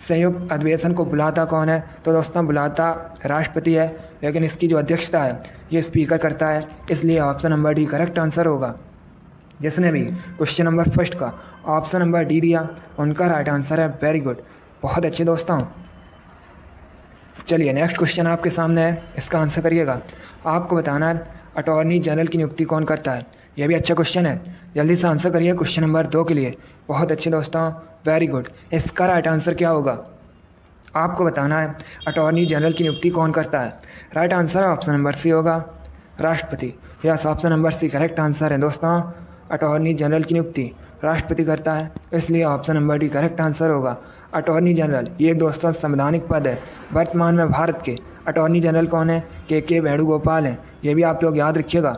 संयुक्त अधिवेशन को बुलाता कौन है। तो दोस्तों बुलाता राष्ट्रपति है, लेकिन इसकी जो अध्यक्षता है ये स्पीकर करता है, इसलिए option number D correct answer होगा। जिसने भी क्वेश्चन नंबर फर्स्ट का ऑप्शन नंबर डी दिया उनका राइट आंसर है। वेरी गुड, बहुत अच्छे दोस्तों। चलिए नेक्स्ट क्वेश्चन आपके सामने है, इसका आंसर करिएगा। आपको बताना है अटॉर्नी जनरल की नियुक्ति कौन करता है। यह भी अच्छा क्वेश्चन है, जल्दी से आंसर करिए क्वेश्चन नंबर 2 के लिए। बहुत अच्छे दोस्तों, वेरी गुड। इसका राइट आंसर क्या होगा। आपको बताना है अटॉर्नी जनरल की नियुक्ति कौन करता है। Right answer option number C होगा, राष्ट्रपति। Yes, option number C correct answer है दोस्तों। अटॉर्नी जनरल की नियुक्ति राष्ट्रपति करता है, इसलिए option number D correct answer होगा। अटॉर्नी जनरल ये दोस्तों संवैधानिक पद है। वर्तमान में भारत के अटॉर्नी जनरल कौन है। के वेणुगोपाल हैं, ये भी आप लोग याद रखिएगा।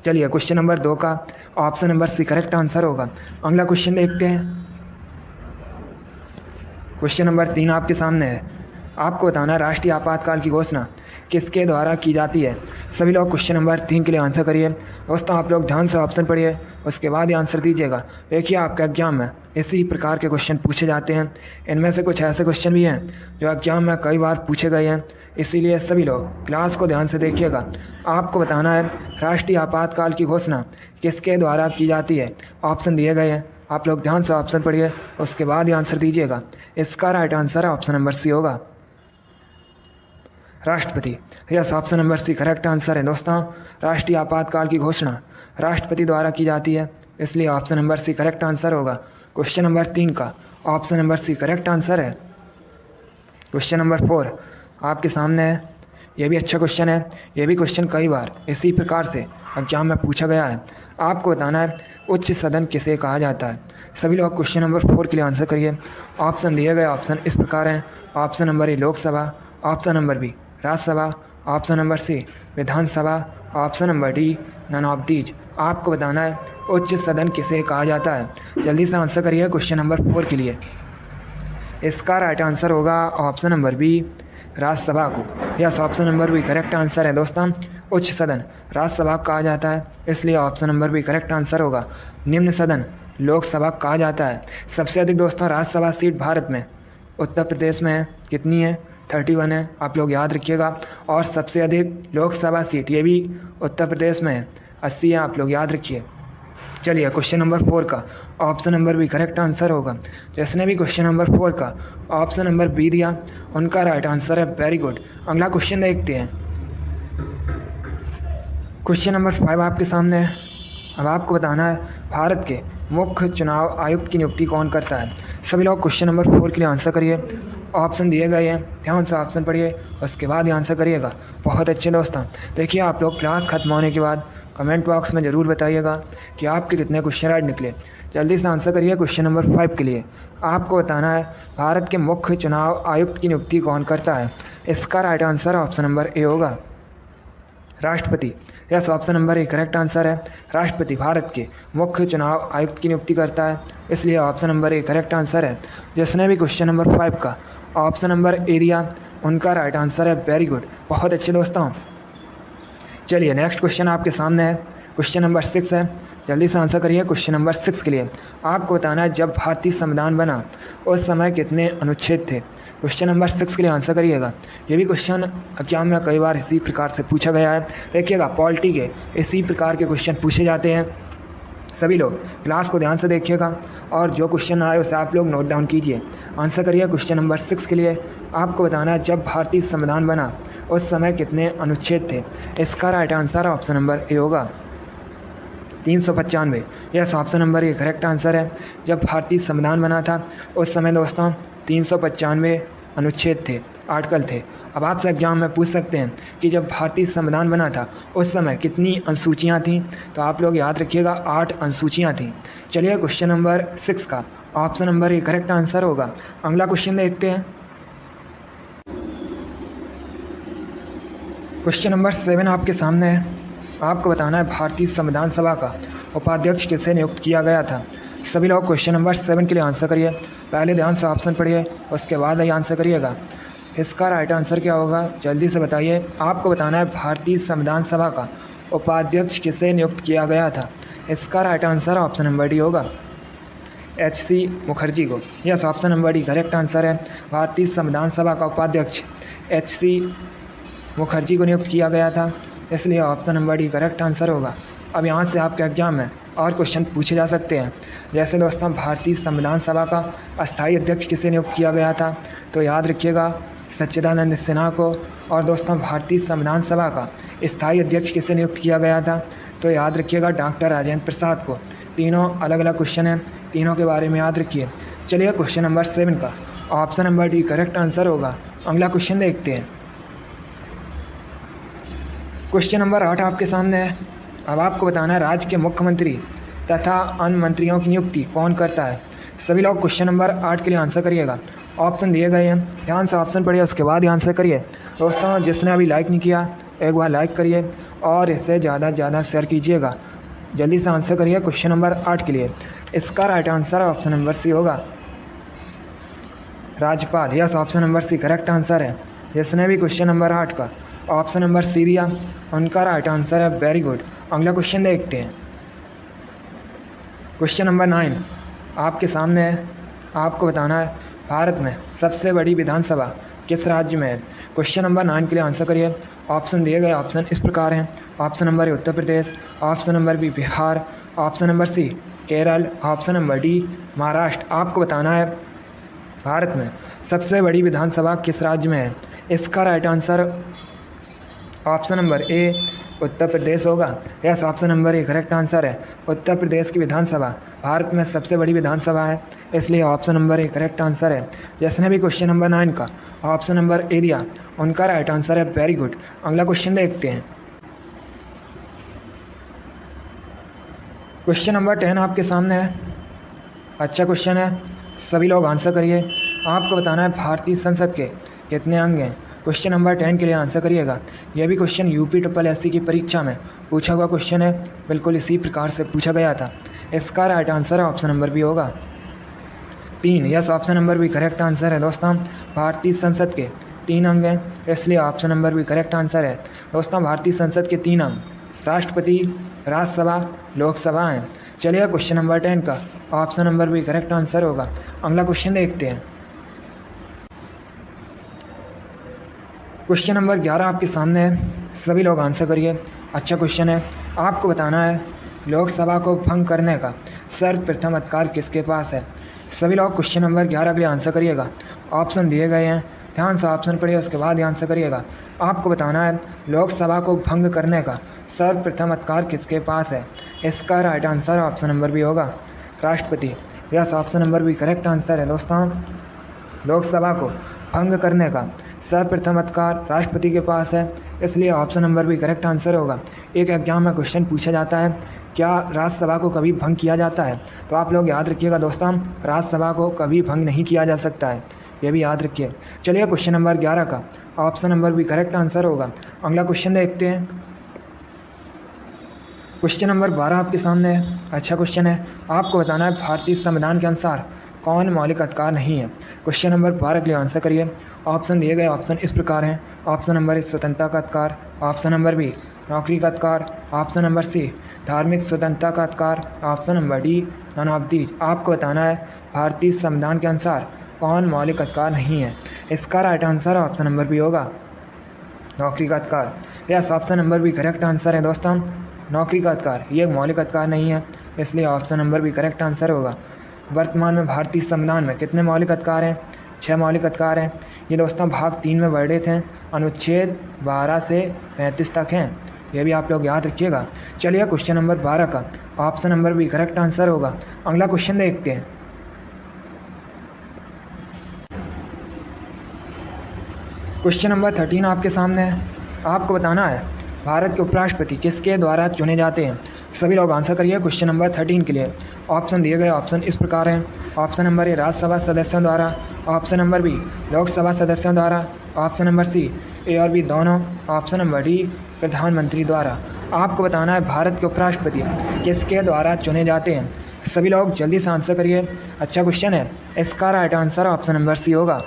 चलिए क्वेश्चन नंबर 2 का option number C correct answer होगा। अगला क्वेश्चन देखते हैं। क्वेश्चन नंबर 3 आपके सामने है। आपको बताना है राष्ट्रीय आपातकाल की घोषणा किसके द्वारा की जाती है। सभी लोग क्वेश्चन नंबर 3 के लिए आंसर करिए। दोस्तों आप लोग ध्यान से ऑप्शन पढ़िए, उसके बाद ही आंसर दीजिएगा। देखिए आपके एग्जाम में इसी प्रकार के क्वेश्चन पूछे जाते हैं। इनमें से कुछ ऐसे क्वेश्चन भी हैं जो एग्जाम में कई बार पूछे गए हैं, इसीलिए सभी लोग क्लास को ध्यान से देखिएगा। आपको बताना है राष्ट्रीय आपातकाल की घोषणा किसके द्वारा की जाती है। ऑप्शन दिए गए हैं, आप लोग ध्यान से ऑप्शन पढ़िए, उसके बाद ही आंसर दीजिएगा। इसका राइट आंसर है ऑप्शन नंबर सी होगा, राष्ट्रपति। Yes, option number C correct answer है दोस्तों। राष्ट्रीय आपातकाल की घोषणा राष्ट्रपति द्वारा की जाती है, इसलिए option number C correct answer होगा। क्वेश्चन नंबर 3 का option number C correct answer है। क्वेश्चन नंबर 4 आपके सामने है। यह भी अच्छा क्वेश्चन है। यह भी क्वेश्चन कई बार इसी प्रकार से एग्जाम में पूछा गया है। आपको बताना है उच्च सदन किसे कहा जाता है। सभी लोग क्वेश्चन नंबर 4 के लिए आंसर करिए। ऑप्शन दिए गए ऑप्शन इस प्रकार हैं। Option number A Lok Sabha, option number B Rajya Sabha, option number C Vidhan Sabha, option number D none of these. आपको बताना है उच्च सदन किसे कहा जाता है। जल्दी से आंसर करिए क्वेश्चन नंबर 4 के लिए। इसका राइट आंसर होगा ऑप्शन नंबर बी राज्यसभा को। Yes, option number B correct answer है दोस्तों। उच्च सदन राज्यसभा कहा जाता है, इसलिए option number B correct answer होगा। निम्न सदन लोकसभा कहा जाता है। सबसे अधिक दोस्तों राज्यसभा सीट भारत में उत्तर प्रदेश में है। कितनी है? 31 है, आप लोग याद रखिएगा। और सबसे अधिक लोकसभा सीट ये भी उत्तर प्रदेश में है, 80 है, आप लोग याद रखिए। चलिए क्वेश्चन नंबर 4 का option number B correct answer होगा। जिसने भी क्वेश्चन नंबर 4 का ऑप्शन नंबर बी दिया उनका राइट आंसर है। Very good. अगला क्वेश्चन देखते हैं। क्वेश्चन नंबर 5 आपके सामने है। अब आपको बताना है भारत के मुख्य चुनाव आयुक्त की नियुक्ति कौन करता है। सभी लोग क्वेश्चन नंबर 4 के लिए आंसर करिए। ऑप्शन दिए गए हैं, ध्यान से ऑप्शन पढ़िए, उसके बाद ही आंसर करिएगा। बहुत अच्छे दोस्तों, देखिए आप लोग क्लास खत्म होने के बाद कमेंट बॉक्स में ज़रूर बताइएगा कि आपके कितने क्वेश्चन राइट निकले। जल्दी से आंसर करिए क्वेश्चन नंबर 5 के लिए। आपको बताना है भारत के मुख्य चुनाव आयुक्त की नियुक्ति कौन करता है। इसका right answer option number A होगा, राष्ट्रपति। Yes, option number A correct answer है। राष्ट्रपति भारत के मुख्य चुनाव आयुक्त की नियुक्ति करता है, इसलिए option number A correct answer है। जिसने भी क्वेश्चन नंबर 5 का ऑप्शन नंबर ए दिया उनका राइट आंसर है। वेरी गुड, बहुत अच्छे दोस्तों। चलिए नेक्स्ट क्वेश्चन आपके सामने है, क्वेश्चन नंबर 6 है। जल्दी से आंसर करिए क्वेश्चन नंबर 6 के लिए। आपको बताना है जब भारतीय संविधान बना उस समय कितने अनुच्छेद थे। क्वेश्चन नंबर 6 के लिए आंसर करिएगा। ये भी क्वेश्चन एग्जाम में कई बार इसी प्रकार से पूछा गया है। देखिएगा पॉलिटी के इसी प्रकार के क्वेश्चन पूछे जाते हैं। सभी लोग क्लास को ध्यान से देखिएगा और जो क्वेश्चन आए उसे आप लोग नोट डाउन कीजिए। आंसर करिए क्वेश्चन नंबर 6 के लिए। आपको बताना है जब भारतीय संविधान बना उस समय कितने अनुच्छेद थे। इसका right answer option number A होगा, 395। Yes, option number A correct answer है। जब भारतीय संविधान बना था उस समय दोस्तों 395 अनुच्छेद थे, आर्टिकल थे। अब आपसे एग्जाम में पूछ सकते हैं कि जब भारतीय संविधान बना था उस समय कितनी अनुसूचियाँ थीं, तो आप लोग याद रखिएगा 8 अनुसूचियाँ थीं। चलिए क्वेश्चन नंबर 6 का option number A correct answer होगा। अगला क्वेश्चन देखते हैं। क्वेश्चन नंबर 7 आपके सामने है। आपको बताना है भारतीय संविधान सभा का उपाध्यक्ष किसे नियुक्त किया गया था। सभी लोग क्वेश्चन नंबर 7 के लिए आंसर करिए। पहले ध्यान से ऑप्शन पढ़िए, उसके बाद ही आंसर करिएगा। इसका राइट आंसर क्या होगा, जल्दी से बताइए। आपको बताना है भारतीय संविधान सभा का उपाध्यक्ष किसे नियुक्त किया गया था। इसका right answer option number D होगा, HC मुखर्जी को। Yes, option number D correct answer है। भारतीय संविधान सभा का उपाध्यक्ष HC मुखर्जी को नियुक्त किया गया था, इसलिए option number D correct answer होगा। अब यहाँ से आपके एग्जाम में और क्वेश्चन पूछे जा सकते हैं। जैसे दोस्तों भारतीय संविधान सभा का अस्थायी अध्यक्ष किसे नियुक्त किया गया था, तो याद रखिएगा सच्चिदानंद सिन्हा को। और दोस्तों भारतीय संविधान सभा का स्थायी अध्यक्ष किसे नियुक्त किया गया था, तो याद रखिएगा डॉक्टर राजेंद्र प्रसाद को। तीनों अलग अलग क्वेश्चन हैं, तीनों के बारे में याद रखिए। चलिए क्वेश्चन नंबर 7 का option number D correct answer होगा। अगला क्वेश्चन देखते हैं। क्वेश्चन नंबर 8 आपके सामने है। अब आपको बताना है राज्य के मुख्यमंत्री तथा अन्य मंत्रियों की नियुक्ति कौन करता है। सभी लोग क्वेश्चन नंबर 8 के लिए आंसर करिएगा। ऑप्शन दिए गए हैं, ध्यान से ऑप्शन पढ़िए, उसके बाद ही आंसर करिए। दोस्तों जिसने अभी लाइक नहीं किया एक बार लाइक करिए और इसे ज़्यादा से ज़्यादा शेयर कीजिएगा। जल्दी से आंसर करिए क्वेश्चन नंबर 8 के लिए। इसका right answer option number C होगा, राज्यपाल। Yes, option number C correct answer है। जिसने भी क्वेश्चन नंबर 8 का ऑप्शन नंबर सी दिया उनका राइट आंसर है। Very good. अगला क्वेश्चन देखते हैं। क्वेश्चन नंबर 9 आपके सामने है। आपको बताना है भारत में सबसे बड़ी विधानसभा किस राज्य में है। क्वेश्चन नंबर 9 के लिए आंसर करिए। ऑप्शन दिए गए ऑप्शन इस प्रकार हैं। Option number A Uttar Pradesh, option number B Bihar, option number C Kerala, option number D Maharashtra. आपको बताना है भारत में सबसे बड़ी विधानसभा किस राज्य में है। इसका right answer option number A Uttar Pradesh होगा। Yes, option number A correct answer है। उत्तर प्रदेश की विधानसभा भारत में सबसे बड़ी विधानसभा है, इसलिए option number A correct answer है। जिसने भी क्वेश्चन नंबर 9 का ऑप्शन नंबर ए दिया उनका राइट आंसर है। Very good. अगला क्वेश्चन देखते हैं। क्वेश्चन नंबर 10 आपके सामने है। अच्छा क्वेश्चन है, सभी लोग आंसर करिए। आपको बताना है भारतीय संसद के कितने अंग हैं। क्वेश्चन नंबर 10 के लिए आंसर करिएगा। यह भी क्वेश्चन UPSSC की परीक्षा में पूछा हुआ क्वेश्चन है, बिल्कुल इसी प्रकार से पूछा गया था। इसका right answer option number B होगा, 3। Yes, option number B correct answer है। दोस्तों भारतीय संसद के 3 अंग हैं, इसलिए option number B correct answer है। दोस्तों भारतीय संसद के 3 अंग राष्ट्रपति, राज्यसभा, लोकसभा हैं। चलिए क्वेश्चन नंबर 10 का option number B correct answer होगा। अगला क्वेश्चन देखते हैं। क्वेश्चन नंबर 11 आपके सामने है। सभी लोग आंसर करिए। अच्छा क्वेश्चन है। आपको बताना है लोकसभा को भंग करने का सर्वप्रथम अधिकार किसके पास है। सभी लोग क्वेश्चन नंबर 11 के लिए आंसर करिएगा। ऑप्शन दिए गए हैं, ध्यान से ऑप्शन पढ़िए, उसके बाद ध्यान से करिएगा। आपको बताना है लोकसभा को भंग करने का सर्वप्रथम अधिकार किसके पास है। इसका right answer option number B होगा, राष्ट्रपति। Yes, option number B correct answer है दोस्तों। लोकसभा को भंग करने का सर्वप्रथम अधिकार राष्ट्रपति के पास है, इसलिए option number B correct answer होगा। एक एग्जाम में क्वेश्चन पूछा जाता है, क्या राज्यसभा को कभी भंग किया जाता है? तो आप लोग याद रखिएगा दोस्तों, राज्यसभा को कभी भंग नहीं किया जा सकता है, ये भी याद रखिए। चलिए क्वेश्चन नंबर 11 का option number B correct answer होगा। अगला क्वेश्चन देखते हैं। क्वेश्चन नंबर 12 आपके सामने है। अच्छा क्वेश्चन है, आपको बताना है भारतीय संविधान के अनुसार कौन मौलिक अधिकार नहीं है। क्वेश्चन नंबर 12 के लिए आंसर करिए। ऑप्शन दिए गए ऑप्शन इस प्रकार हैं। ऑप्शन नंबर ए स्वतंत्रता का अधिकार, ऑप्शन नंबर बी नौकरी का अधिकार, ऑप्शन नंबर सी धार्मिक स्वतंत्रता का अधिकार, option number D none of these. आपको बताना है भारतीय संविधान के अनुसार कौन मौलिक अधिकार नहीं है। इसका right answer option number B होगा, नौकरी का अधिकार। यस, option number B correct answer है दोस्तों। नौकरी का अधिकार ये एक मौलिक अधिकार नहीं है, इसलिए option number B correct answer होगा। वर्तमान में भारतीय संविधान में कितने मौलिक अधिकार हैं? 6 मौलिक अधिकार हैं। ये दोस्तों भाग 3 में वर्णित हैं, अनुच्छेद 12 से 35 तक हैं, ये भी आप लोग याद रखिएगा। चलिए क्वेश्चन नंबर 12 का option number B correct answer होगा। अगला क्वेश्चन देखते हैं। क्वेश्चन नंबर 13 आपके सामने है। आपको बताना है भारत के उपराष्ट्रपति किसके द्वारा चुने जाते हैं। सभी लोग आंसर करिए क्वेश्चन नंबर 13 के लिए। ऑप्शन दिए गए ऑप्शन इस प्रकार हैं। ऑप्शन नंबर ए राज्यसभा सदस्यों द्वारा, ऑप्शन नंबर बी लोकसभा सदस्यों द्वारा, ऑप्शन नंबर सी ए और बी दोनों, ऑप्शन नंबर डी प्रधानमंत्री द्वारा। आपको बताना है भारत के उपराष्ट्रपति किसके द्वारा चुने जाते हैं। सभी लोग जल्दी से आंसर करिए। अच्छा क्वेश्चन है, इसका right answer option number C होगा,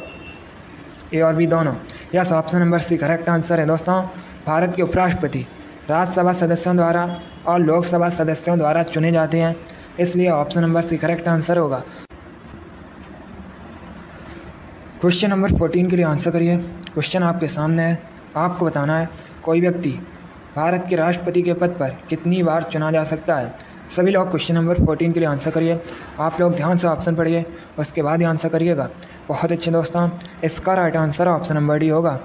ए और बी दोनों। यस, option number C correct answer है दोस्तों। भारत के उपराष्ट्रपति राज्यसभा सदस्यों द्वारा और लोकसभा सदस्यों द्वारा चुने जाते हैं, इसलिए option number C correct answer होगा। क्वेश्चन नंबर 14 के लिए आंसर करिए। क्वेश्चन आपके सामने है। आपको बताना है कोई व्यक्ति भारत के राष्ट्रपति के पद पर कितनी बार चुना जा सकता है। सभी लोग क्वेश्चन नंबर 14 के लिए आंसर करिए। आप लोग ध्यान से ऑप्शन पढ़िए, उसके बाद ही आंसर करिएगा। बहुत अच्छे दोस्तों, इसका right answer option number D होगा,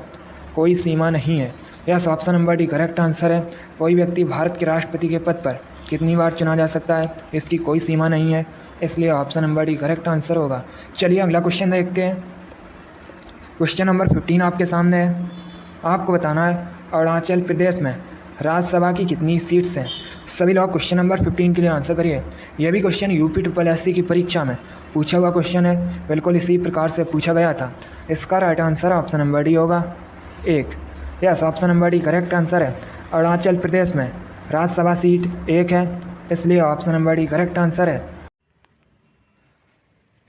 कोई सीमा नहीं है। Yes, option number D correct answer है। कोई व्यक्ति भारत के राष्ट्रपति के पद पर कितनी बार चुना जा सकता है, इसकी कोई सीमा नहीं है, इसलिए option number D correct answer होगा। चलिए अगला क्वेश्चन देखते हैं। क्वेश्चन नंबर 15 आपके सामने है। आपको बताना है अरुणाचल प्रदेश में राज्यसभा की कितनी सीट्स हैं। सभी लोग क्वेश्चन नंबर 15 के लिए आंसर करिए। यह भी क्वेश्चन यूपी SSC की परीक्षा में पूछा हुआ क्वेश्चन है, बिल्कुल इसी प्रकार से पूछा गया था। इसका right answer option number D होगा, 1। Yes, option number D correct answer है। अरुणाचल प्रदेश में राज्यसभा सीट 1 है, इसलिए option number D correct answer है।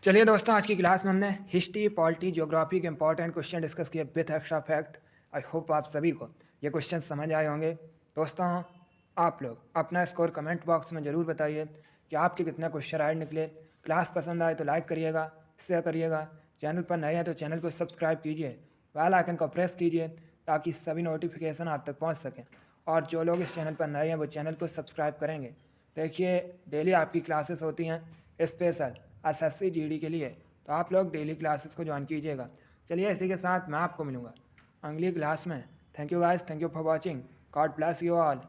चलिए दोस्तों, आज की क्लास में हमने हिस्ट्री, पॉलिटी, ज्योग्राफी के इंपॉर्टेंट क्वेश्चन डिस्कस किए with extra fact. I hope आप सभी को ये क्वेश्चन समझ आए होंगे। दोस्तों, आप लोग अपना स्कोर कमेंट बॉक्स में ज़रूर बताइए कि आपके कितने क्वेश्चन राइट निकले। क्लास पसंद आए तो लाइक करिएगा, शेयर करिएगा। चैनल पर नए हैं तो चैनल को सब्सक्राइब कीजिए, बेल आइकन को प्रेस कीजिए ताकि सभी नोटिफिकेशन आप तक पहुँच सकें। और जो लोग इस चैनल पर नए हैं वो चैनल को सब्सक्राइब करेंगे। देखिए, डेली आपकी क्लासेस होती हैं स्पेशल SSC GD के लिए, तो आप लोग डेली क्लासेस को ज्वाइन कीजिएगा। चलिए, इसी के साथ मैं आपको मिलूँगा अगली क्लास में। Thank you guys, thank you for watching. God bless you all.